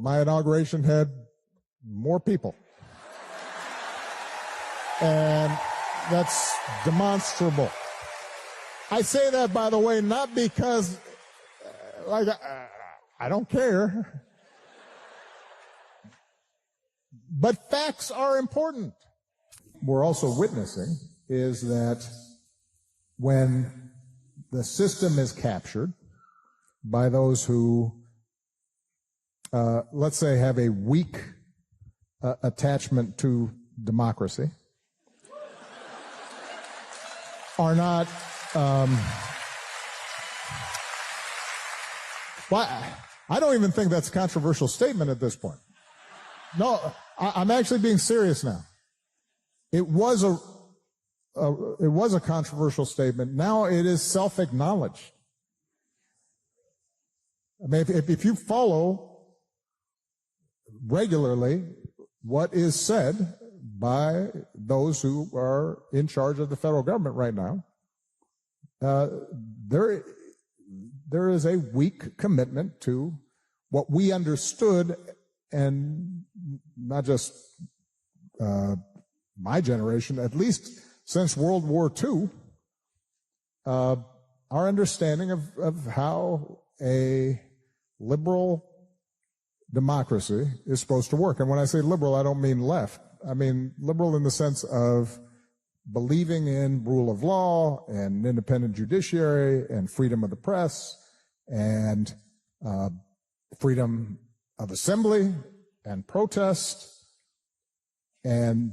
my inauguration had more people. And that's demonstrable. I say that, by the way, not because, I don't care. But facts are important. We're also witnessing is that when the system is captured by those who, let's say, have a weak attachment to democracy, are not, well, I don't even think that's a controversial statement at this point. No, I'm actually being serious now. It was a controversial statement. Now it is self-acknowledged. I mean, if you follow regularly what is said by those who are in charge of the federal government right now, there is a weak commitment to what we understood, and not just my generation, at least since World War II, our understanding of how a liberal democracy is supposed to work. And when I say liberal, I don't mean left. I mean liberal in the sense of believing in rule of law and independent judiciary and freedom of the press and freedom of assembly and protest and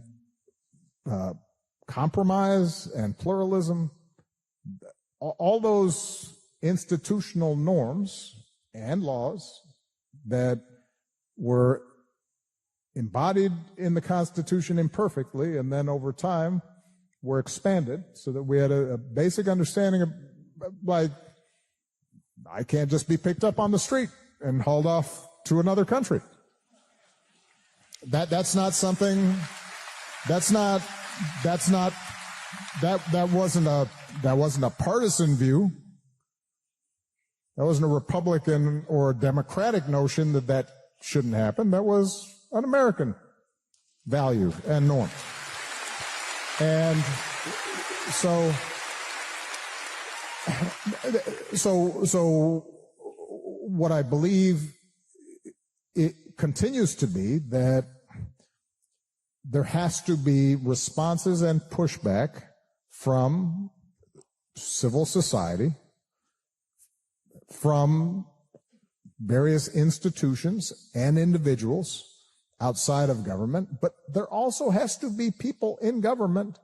compromise and pluralism. All those institutional norms and laws that were embodied in the Constitution imperfectly and then over time were expanded so that we had a basic understanding of, like, I can't just be picked up on the street and hauled off to another country. That wasn't a partisan view. That wasn't a Republican or a Democratic notion that shouldn't happen. That was an American value and norm. And so what I believe it continues to be that there has to be responses and pushback from civil society, from various institutions and individuals outside of government, but there also has to be people in government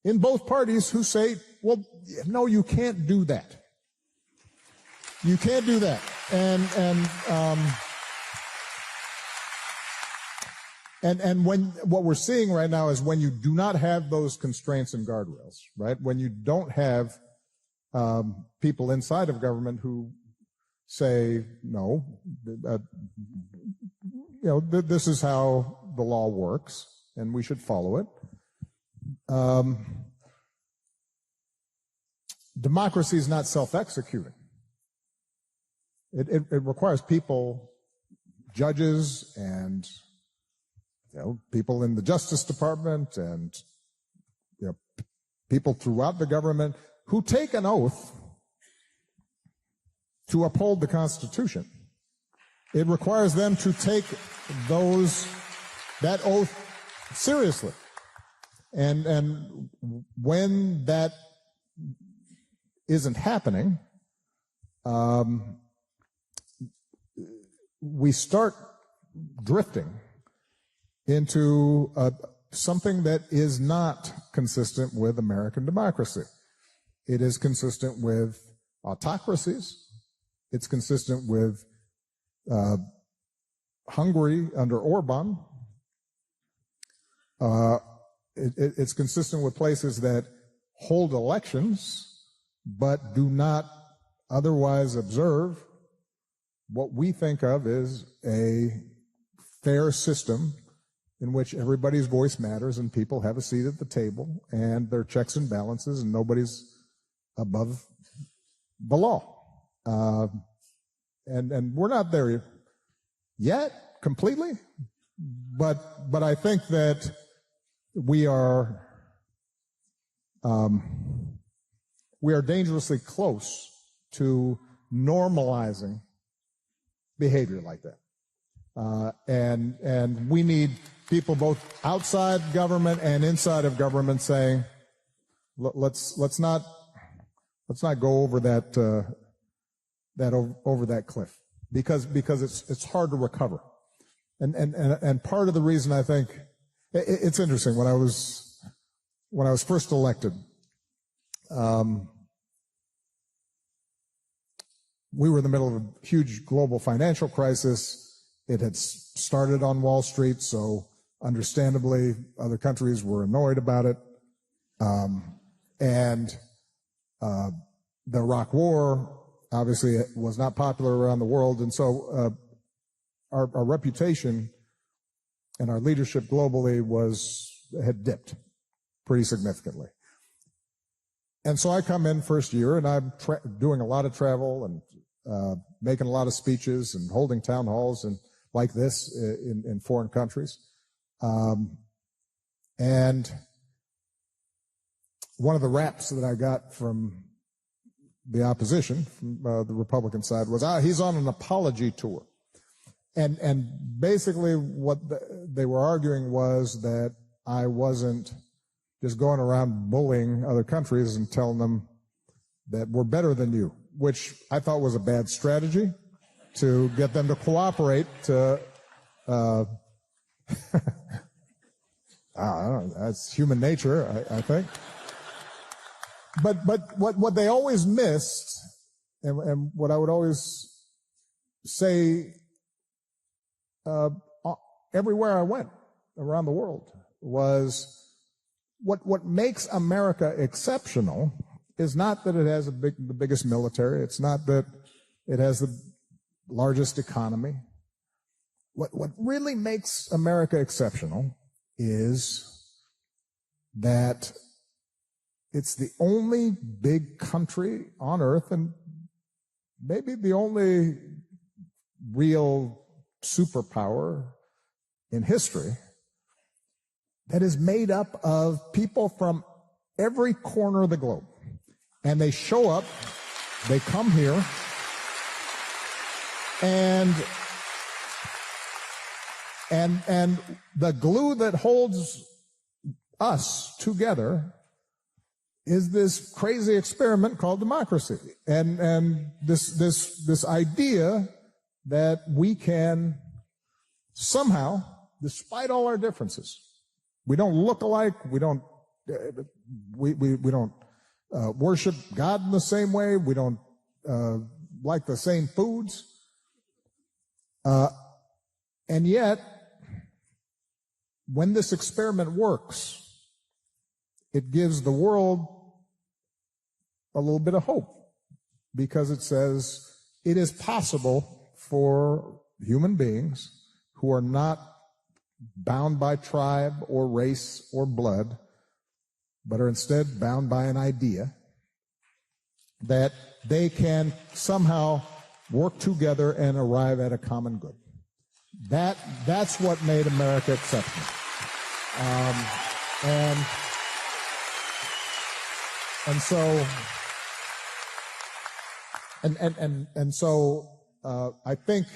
in both parties who say, well, no, you can't do that. You can't do that. And when what we're seeing right now is when you do not have those constraints and guardrails, right? When you don't have people inside of government who say, no, this is how the law works and we should follow it. Democracy is not self-executing. It requires people, judges, and people in the Justice Department, and people throughout the government who take an oath to uphold the Constitution. It requires them to take that oath seriously. And when that isn't happening, we start drifting into something that is not consistent with American democracy. It is consistent with autocracies. It's consistent with Hungary under Orban. It's consistent with places that hold elections but do not otherwise observe what we think of as a fair system in which everybody's voice matters and people have a seat at the table and there are checks and balances and nobody's above the law. And we're not there. yet completely, but I think that we are dangerously close to normalizing behavior like that. And we need people both outside government and inside of government saying, let's not go over that over that cliff, because it's hard to recover. And part of the reason I think it's interesting, when I was first elected, we were in the middle of a huge global financial crisis. It had started on Wall Street, so understandably, other countries were annoyed about it. And the Iraq War, obviously, was not popular around the world. And so our reputation and our leadership globally had dipped pretty significantly. And so I come in first year, and I'm doing a lot of travel and making a lot of speeches and holding town halls and like this in foreign countries. And one of the raps that I got from the opposition, from the Republican side, was, he's on an apology tour. And basically what they were arguing was that I wasn't just going around bullying other countries and telling them that we're better than you, which I thought was a bad strategy to get them to cooperate to, I don't know, that's human nature, I think. But what they always missed, and what I would always say everywhere I went around the world, was what makes America exceptional is not that it has the biggest military. It's not that it has the largest economy. What really makes America exceptional is that it's the only big country on earth, and maybe the only real superpower in history, that is made up of people from every corner of the globe. And they show up, they come here, and the glue that holds us together is this crazy experiment called democracy. And this idea that we can somehow, despite all our differences, we don't look alike, we don't worship God in the same way, we don't like the same foods, and yet, when this experiment works, it gives the world a little bit of hope, because it says it is possible for human beings who are not bound by tribe or race or blood, but are instead bound by an idea, that they can somehow work together and arrive at a common good. That's what made America exceptional. So I think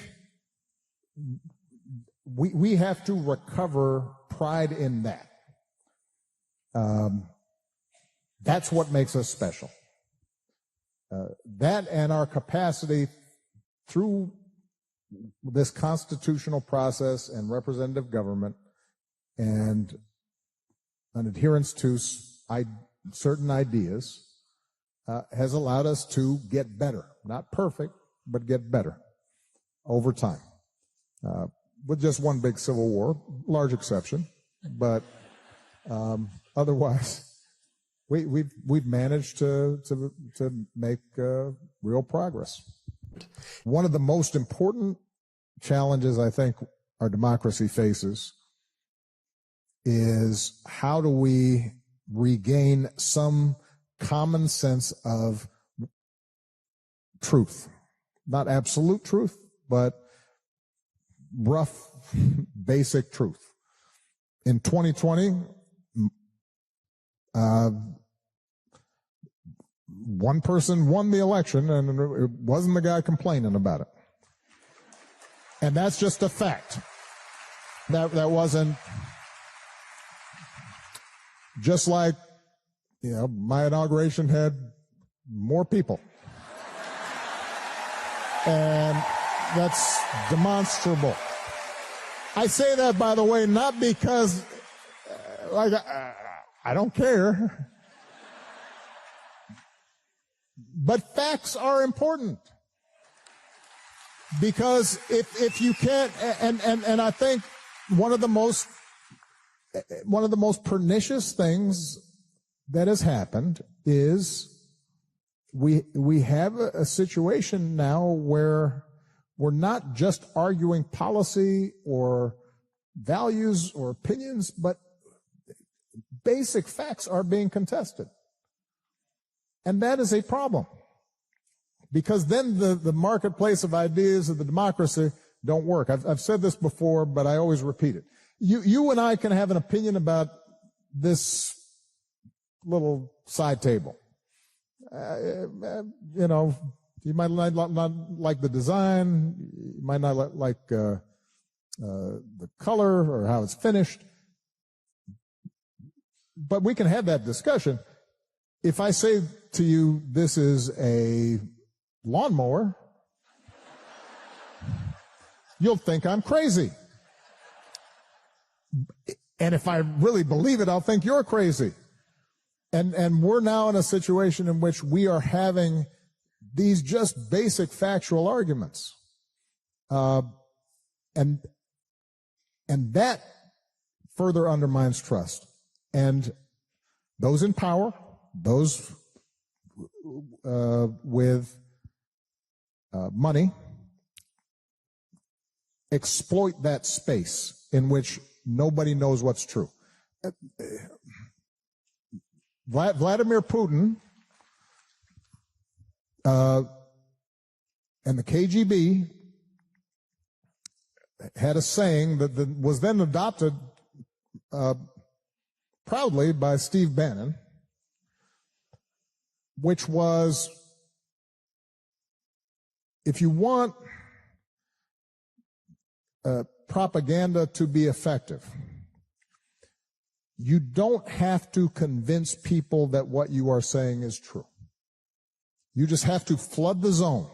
we have to recover pride in that. That's what makes us special. That and our capacity through this constitutional process and representative government and an adherence to certain ideas has allowed us to get better. Not perfect, but get better over time. With just one big civil war, large exception, but otherwise, we've managed to make real progress. One of the most important challenges I think our democracy faces is, how do we regain some common sense of truth? Not absolute truth, but rough, basic truth. In 2020, one person won the election, and it wasn't the guy complaining about it. And that's just a fact. That wasn't, just like, my inauguration had more people. And that's demonstrable. I say that, by the way, not because, I don't care. But facts are important. Because if you can't, and I think one of the most pernicious things that has happened is we have a situation now where we're not just arguing policy or values or opinions, but basic facts are being contested. And that is a problem. Because then the marketplace of ideas of the democracy don't work. I've said this before, but I always repeat it. You and I can have an opinion about this little side table. You might not like the design, you might not like the color or how it's finished, but we can have that discussion. If I say to you, this is a lawnmower, you'll think I'm crazy. And if I really believe it, I'll think you're crazy. And we're now in a situation in which we are having these just basic factual arguments. And that further undermines trust. And those in power, those with money, exploit that space in which nobody knows what's true. Vladimir Putin and the KGB had a saying that was then adopted proudly by Steve Bannon, which was, if you want propaganda to be effective, you don't have to convince people that what you are saying is true. You just have to flood the zone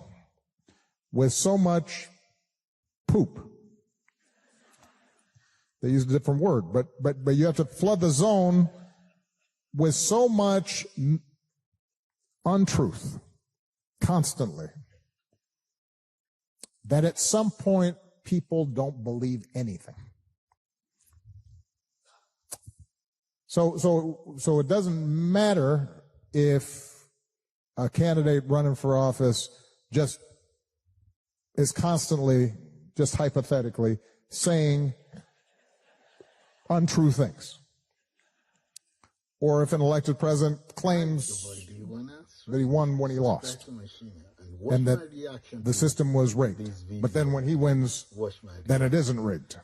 with so much poop. They used a different word, but you have to flood the zone with so much untruth constantly that at some point people don't believe anything. So it doesn't matter if a candidate running for office just is constantly, just hypothetically, saying untrue things. Or if an elected president claims that he won when he lost, and that the system was rigged. But then when he wins, then it isn't rigged.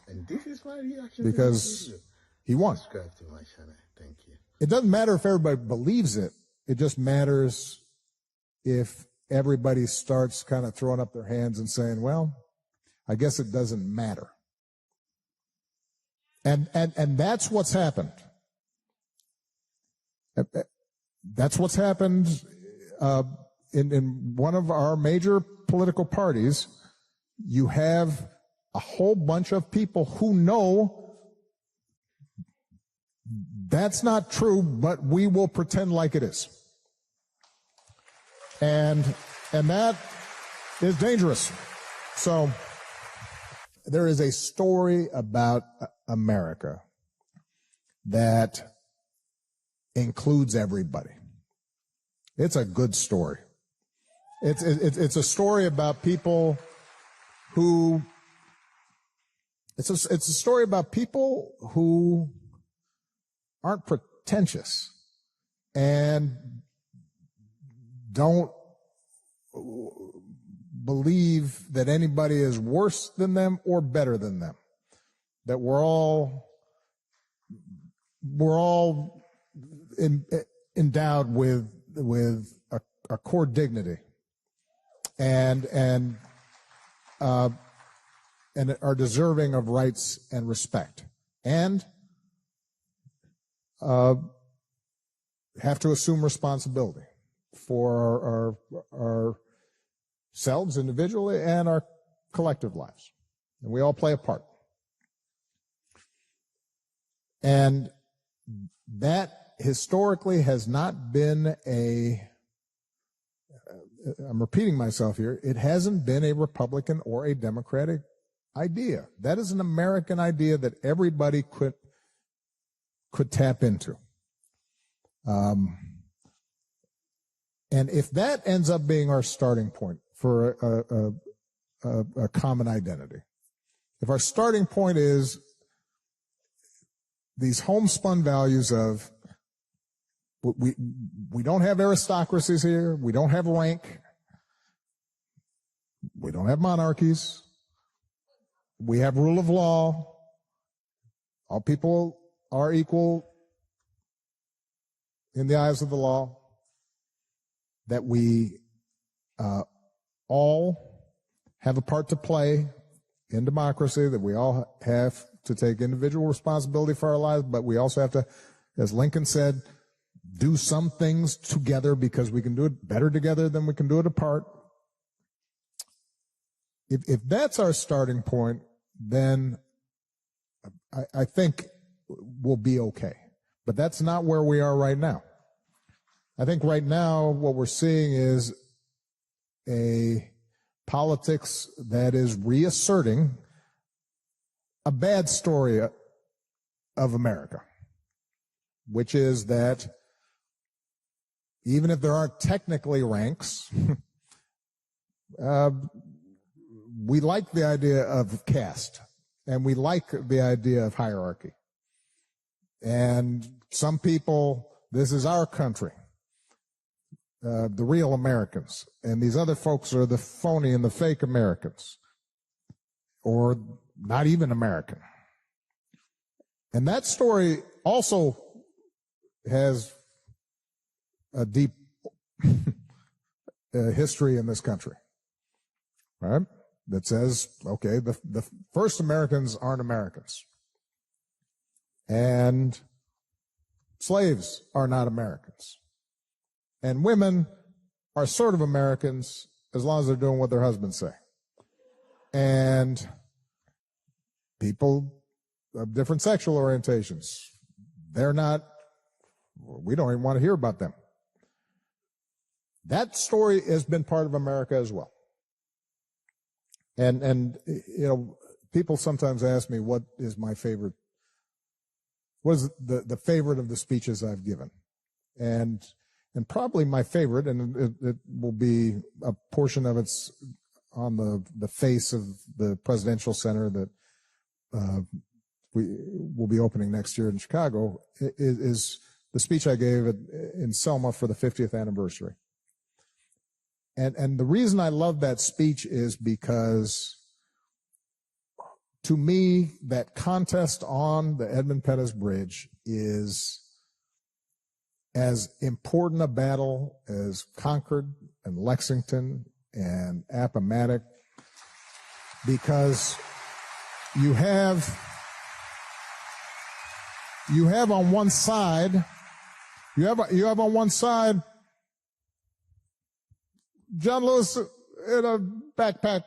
Because he won. It doesn't matter if everybody believes it. It just matters if everybody starts kind of throwing up their hands and saying, well, I guess it doesn't matter. And that's what's happened. That's what's happened in one of our major political parties. You have a whole bunch of people who know that's not true, but we will pretend like it is. And that is dangerous. So there is a story about America that includes everybody. It's a good story. It's a story about people who, it's a story about people who aren't pretentious and don't believe that anybody is worse than them or better than them. That we're all endowed with a core dignity and are deserving of rights and respect, and have to assume responsibility for ourselves individually and our collective lives. And we all play a part. And that historically has not been I'm repeating myself here, it hasn't been a Republican or a Democratic idea. That is an American idea that everybody could tap into. And if that ends up being our starting point for a common identity, if our starting point is these homespun values of we don't have aristocracies here, we don't have rank, we don't have monarchies, we have rule of law, all people are equal in the eyes of the law, that we all have a part to play in democracy, that we all have to take individual responsibility for our lives, but we also have to, as Lincoln said, do some things together because we can do it better together than we can do it apart. If that's our starting point, then I think we'll be okay. But that's not where we are right now. I think right now what we're seeing is a politics that is reasserting a bad story of America, which is that even if there aren't technically ranks, we like the idea of caste, and we like the idea of hierarchy. And some people, this is our country, the real Americans, and these other folks are the phony and the fake Americans, or not even American. And that story also has a deep history in this country, right? That says, okay, the first Americans aren't Americans. And slaves are not Americans. And women are sort of Americans as long as they're doing what their husbands say. And people of different sexual orientations, they're not, we don't even want to hear about them. That story has been part of America as well. And you know, people sometimes ask me what is my favorite, what is the favorite of the speeches I've given. And probably my favorite, and it will be a portion of it's on the face of the presidential center that we will be opening next year in Chicago, is the speech I gave in Selma for the 50th anniversary. And the reason I love that speech is because, to me, that contest on the Edmund Pettus Bridge is as important a battle as Concord and Lexington and Appomattox, because you have on one side, you have on one side John Lewis in a backpack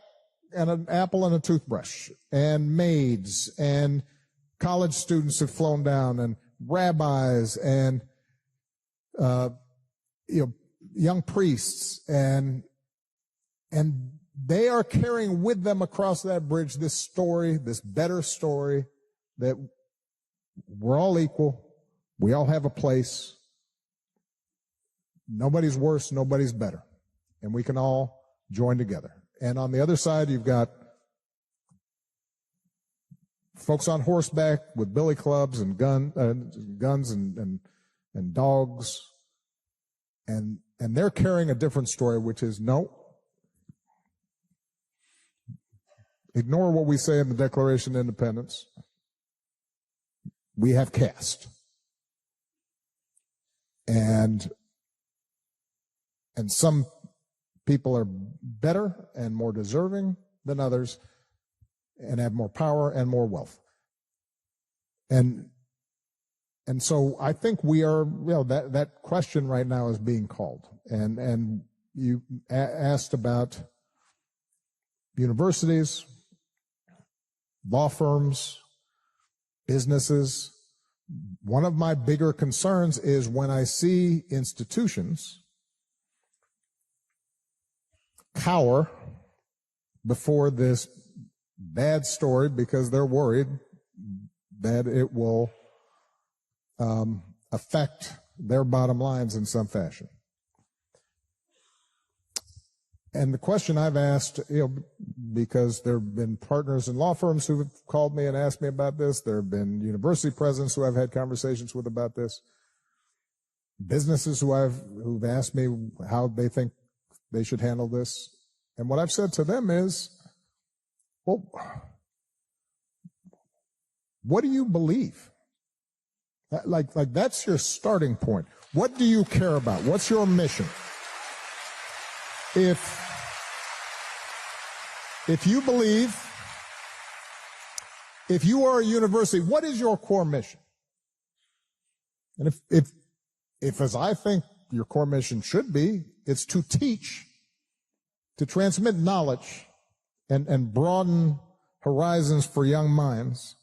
and an apple and a toothbrush, and maids, and college students who've flown down, and rabbis, and young priests, and they are carrying with them across that bridge this story, this better story, that we're all equal, we all have a place, nobody's worse, nobody's better. And we can all join together. And on the other side, you've got folks on horseback with billy clubs and guns and dogs, and they're carrying a different story, which is, no, ignore what we say in the Declaration of Independence. We have caste. And some people are better and more deserving than others and have more power and more wealth. And so I think we are, that question right now is being called. And you asked about universities, law firms, businesses. One of my bigger concerns is when I see institutions cower before this bad story because they're worried that it will affect their bottom lines in some fashion. And the question I've asked, because there have been partners in law firms who have called me and asked me about this. There have been university presidents who I've had conversations with about this. Businesses who've asked me how they think they should handle this. And what I've said to them is, well, what do you believe? Like that's your starting point. What do you care about? What's your mission? If you believe, if you are a university, what is your core mission? And if as I think your core mission should be, it's to teach, to transmit knowledge and broaden horizons for young minds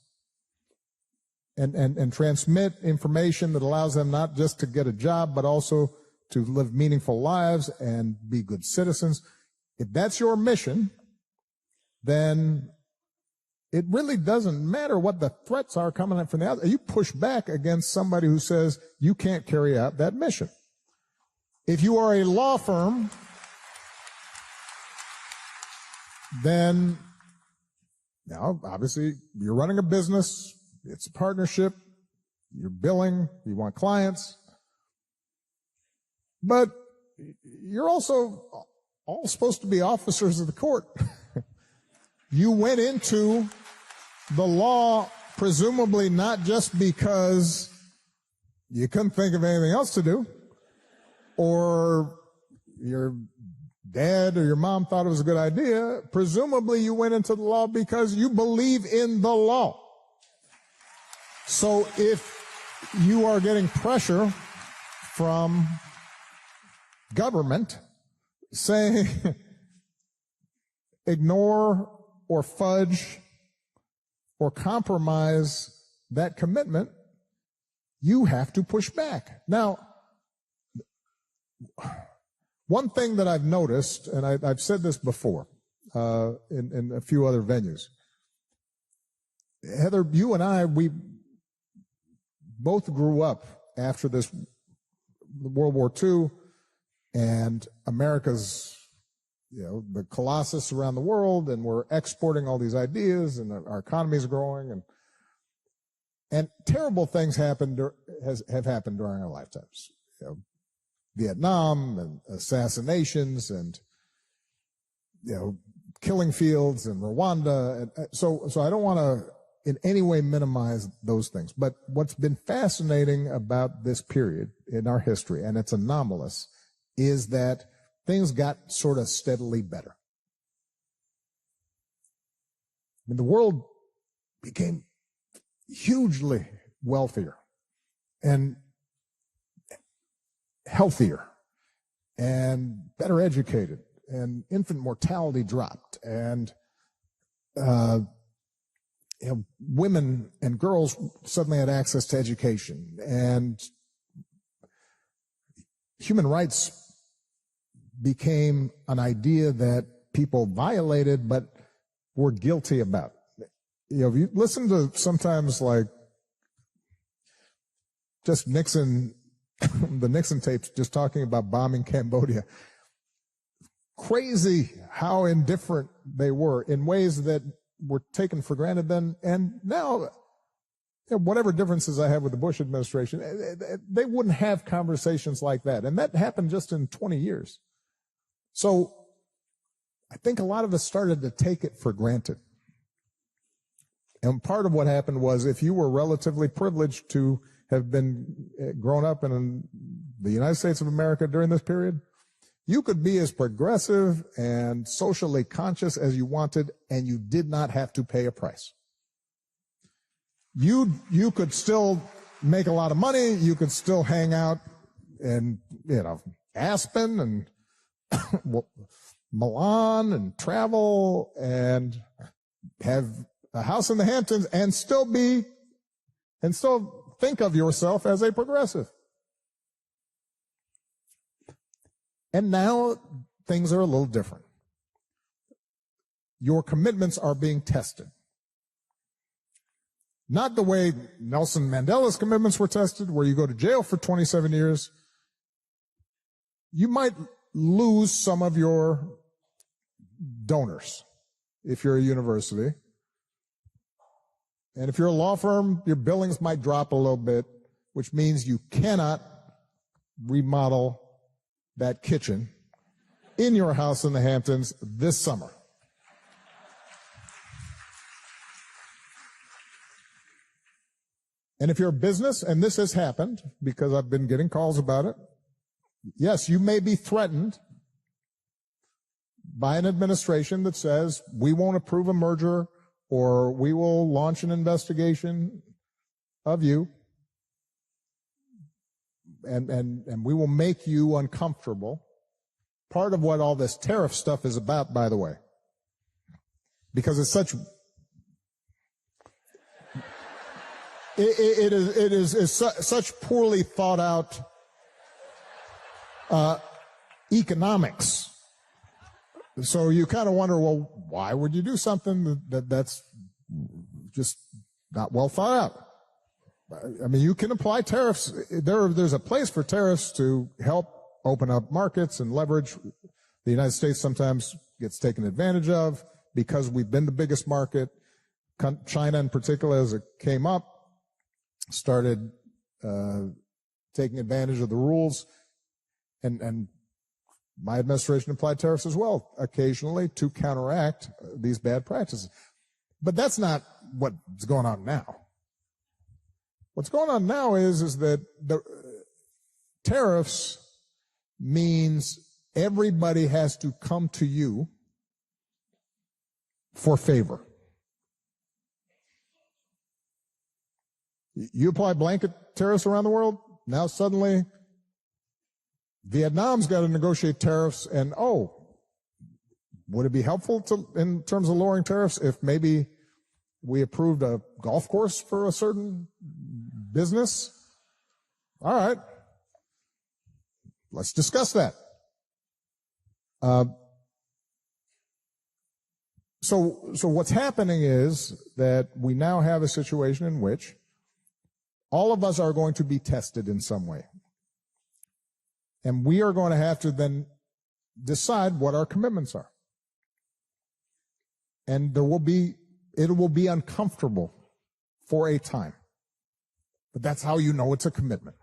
and transmit information that allows them not just to get a job, but also to live meaningful lives and be good citizens. If that's your mission, then it really doesn't matter what the threats are coming up from the outside. You push back against somebody who says you can't carry out that mission. If you are a law firm, then now obviously you're running a business, it's a partnership, you're billing, you want clients, but you're also all supposed to be officers of the court. You went into the law presumably not just because you couldn't think of anything else to do, or your dad or your mom thought it was a good idea. Presumably you went into the law because you believe in the law. So if you are getting pressure from government saying ignore or fudge or compromise that commitment, you have to push back. Now, one thing that I've noticed, and I've said this before in a few other venues, Heather, you and I, we both grew up after this World War II and America's, the colossus around the world, and we're exporting all these ideas, and our economy is growing, and terrible things have happened during our lifetimes. Vietnam and assassinations and killing fields and Rwanda, and so I don't want to in any way minimize those things. But what's been fascinating about this period in our history, and it's anomalous, is that things got sort of steadily better. I mean, the world became hugely wealthier and healthier and better educated, and infant mortality dropped, and women and girls suddenly had access to education, and human rights became an idea that people violated but were guilty about. If you listen to sometimes like just Nixon, the Nixon tapes just talking about bombing Cambodia, crazy how indifferent they were in ways that were taken for granted then. And now, whatever differences I have with the Bush administration, they wouldn't have conversations like that. And that happened just in 20 years. So I think a lot of us started to take it for granted. And part of what happened was if you were relatively privileged to have been grown up in the United States of America during this period, you could be as progressive and socially conscious as you wanted, and you did not have to pay a price. You could still make a lot of money. You could still hang out in, Aspen and Milan and travel and have a house in the Hamptons and still think of yourself as a progressive. And now things are a little different. Your commitments are being tested. Not the way Nelson Mandela's commitments were tested, where you go to jail for 27 years. You might lose some of your donors if you're a university. And if you're a law firm, your billings might drop a little bit, which means you cannot remodel that kitchen in your house in the Hamptons this summer. And if you're a business, and this has happened because I've been getting calls about it, yes, you may be threatened by an administration that says we won't approve a merger or we will launch an investigation of you and we will make you uncomfortable. Part of what all this tariff stuff is about, by the way, because it's such it is such poorly thought out economics. So you kind of wonder, well, why would you do something that's just not well thought out? I mean, you can apply tariffs. There's a place for tariffs to help open up markets and leverage. The United States sometimes gets taken advantage of because we've been the biggest market. China in particular, as it came up, started taking advantage of the rules, and my administration applied tariffs as well, occasionally, to counteract these bad practices. But that's not what's going on now. What's going on now is that the tariffs means everybody has to come to you for favor. You apply blanket tariffs around the world, now suddenly Vietnam's got to negotiate tariffs, and would it be helpful in terms of lowering tariffs if maybe we approved a golf course for a certain business? All right, let's discuss that. So what's happening is that we now have a situation in which all of us are going to be tested in some way. And we are going to have to then decide what our commitments are. And it will be uncomfortable for a time. But that's how you know it's a commitment.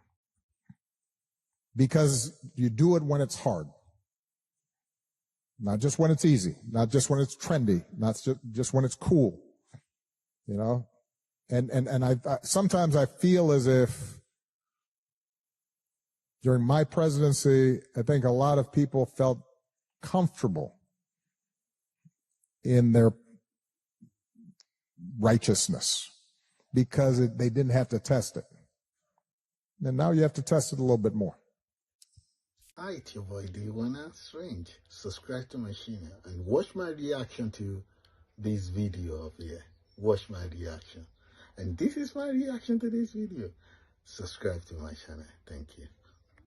Because you do it when it's hard. Not just when it's easy. Not just when it's trendy. Not just when it's cool. And I sometimes I feel as if during my presidency, I think a lot of people felt comfortable in their righteousness because they didn't have to test it. And now you have to test it a little bit more. Hi, it's your boy D1 Strange. Subscribe to my channel and watch my reaction to this video up here. Watch my reaction. And this is my reaction to this video. Subscribe to my channel. Thank you.